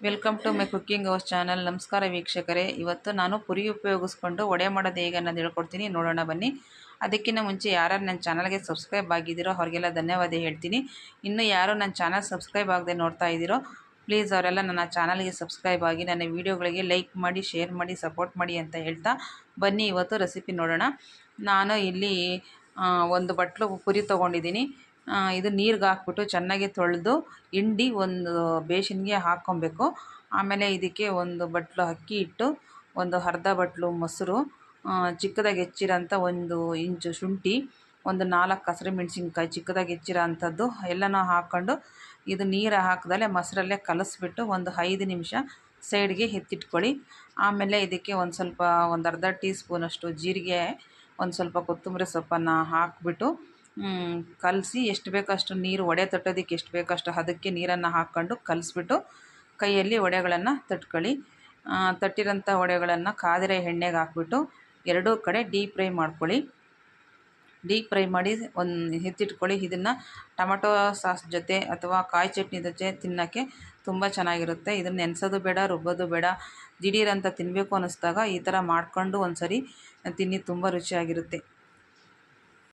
Welcome to my cooking house channel. ನಮಸ್ಕಾರ ವೀಕ್ಷಕರೇ. ಇವತ್ತು ನಾನು ಪುರಿ ಉಪಯೋಗಿಸ್ಕೊಂಡು ವಡೆ ಮಾಡೋದು ಹೇಗೆ ಅನ್ನೋದು ಹೇಳ್ಕೊಡ್ತೀನಿ, ನೋಡೋಣ ಬನ್ನಿ. ಅದಕ್ಕಿಂತ ಮುಂಚೆ ಯಾರು ನನ್ನ ಚಾನಲ್ಗೆ ಸಬ್ಸ್ಕ್ರೈಬ್ ಆಗಿದ್ದೀರೋ ಅವ್ರಿಗೆಲ್ಲ ಧನ್ಯವಾದ ಹೇಳ್ತೀನಿ. ಇನ್ನು ಯಾರು ನನ್ನ ಚಾನಲ್ ಸಬ್ಸ್ಕ್ರೈಬ್ ಆಗದೆ ನೋಡ್ತಾ ಇದ್ದೀರೋ ಪ್ಲೀಸ್ ಅವರೆಲ್ಲ ನನ್ನ ಚಾನಲ್ಗೆ ಸಬ್ಸ್ಕ್ರೈಬ್ ಆಗಿ ನನ್ನ ವೀಡಿಯೋಗಳಿಗೆ ಲೈಕ್ ಮಾಡಿ, ಶೇರ್ ಮಾಡಿ, ಸಪೋರ್ಟ್ ಮಾಡಿ ಅಂತ ಹೇಳ್ತಾ ಬನ್ನಿ ಇವತ್ತು ರೆಸಿಪಿ ನೋಡೋಣ. ನಾನು ಇಲ್ಲಿ ಒಂದು ಬಟ್ಲು ಪುರಿ ತೊಗೊಂಡಿದ್ದೀನಿ. ಇದು ನೀರಿಗೆ ಹಾಕ್ಬಿಟ್ಟು ಚೆನ್ನಾಗಿ ತೊಳೆದು ಹಿಂಡಿ ಒಂದು ಬೇಸಿನ್ಗೆ ಹಾಕ್ಕೊಬೇಕು. ಆಮೇಲೆ ಇದಕ್ಕೆ ಒಂದು ಬಟ್ಲು ಅಕ್ಕಿ ಹಿಟ್ಟು, ಒಂದು ಅರ್ಧ ಬಟ್ಲು ಮೊಸರು, ಚಿಕ್ಕದಾಗಿ ಹೆಚ್ಚಿರೋಂಥ 1 ಇಂಚು ಶುಂಠಿ, ಒಂದು 4 ಹಸಿಮೆಣ್ಸಿನ್ಕಾಯಿ ಚಿಕ್ಕದಾಗಿ ಹೆಚ್ಚಿರೋ ಅಂಥದ್ದು ಎಲ್ಲನೂ ಹಾಕ್ಕೊಂಡು ಇದು ನೀರು ಹಾಕಿದಲ್ಲೇ ಮೊಸರಲ್ಲೇ ಕಲಸಿಬಿಟ್ಟು ಒಂದು 5 ನಿಮಿಷ ಸೈಡ್ಗೆ ಎತ್ತಿಟ್ಕೊಳ್ಳಿ. ಆಮೇಲೆ ಇದಕ್ಕೆ ಒಂದು ಅರ್ಧ ಟೀ ಸ್ಪೂನಷ್ಟು ಜೀರಿಗೆ, ಒಂದು ಸ್ವಲ್ಪ ಕೊತ್ತಂಬರಿ ಸೊಪ್ಪನ್ನು ಹಾಕಿಬಿಟ್ಟು ಕಲಸಿ ಎಷ್ಟು ಬೇಕಷ್ಟು ನೀರು, ವಡೆ ತಟ್ಟೋದಕ್ಕೆ ಎಷ್ಟು ಬೇಕಷ್ಟು ಅದಕ್ಕೆ ನೀರನ್ನು ಹಾಕ್ಕೊಂಡು ಕಲಿಸ್ಬಿಟ್ಟು ಕೈಯಲ್ಲಿ ವಡೆಗಳನ್ನು ತಟ್ಕೊಳ್ಳಿ. ತಟ್ಟಿರೋಂಥ ವಡೆಗಳನ್ನು ಕಾದಿರೋ ಎಣ್ಣೆಗೆ ಹಾಕ್ಬಿಟ್ಟು ಎರಡೂ ಕಡೆ ಡೀಪ್ ಫ್ರೈ ಮಾಡ್ಕೊಳ್ಳಿ. ಡೀಪ್ ಫ್ರೈ ಮಾಡಿ ಎತ್ತಿಟ್ಕೊಳ್ಳಿ. ಇದನ್ನು ಟೊಮಟೊ ಸಾಸ್ ಜೊತೆ ಅಥವಾ ಕಾಯಿ ಚಟ್ನಿ ಜೊತೆ ತಿನ್ನೋಕ್ಕೆ ತುಂಬ ಚೆನ್ನಾಗಿರುತ್ತೆ. ಇದನ್ನು ನೆನೆಸೋದು ಬೇಡ, ರುಬ್ಬೋದು ಬೇಡ. ದಿಢೀರಂತ ತಿನ್ನಬೇಕು ಅನ್ನಿಸ್ದಾಗ ಈ ಥರ ಮಾಡ್ಕೊಂಡು ಒಂದು ಸರಿ ತಿನ್ನಿ, ತುಂಬ ರುಚಿಯಾಗಿರುತ್ತೆ.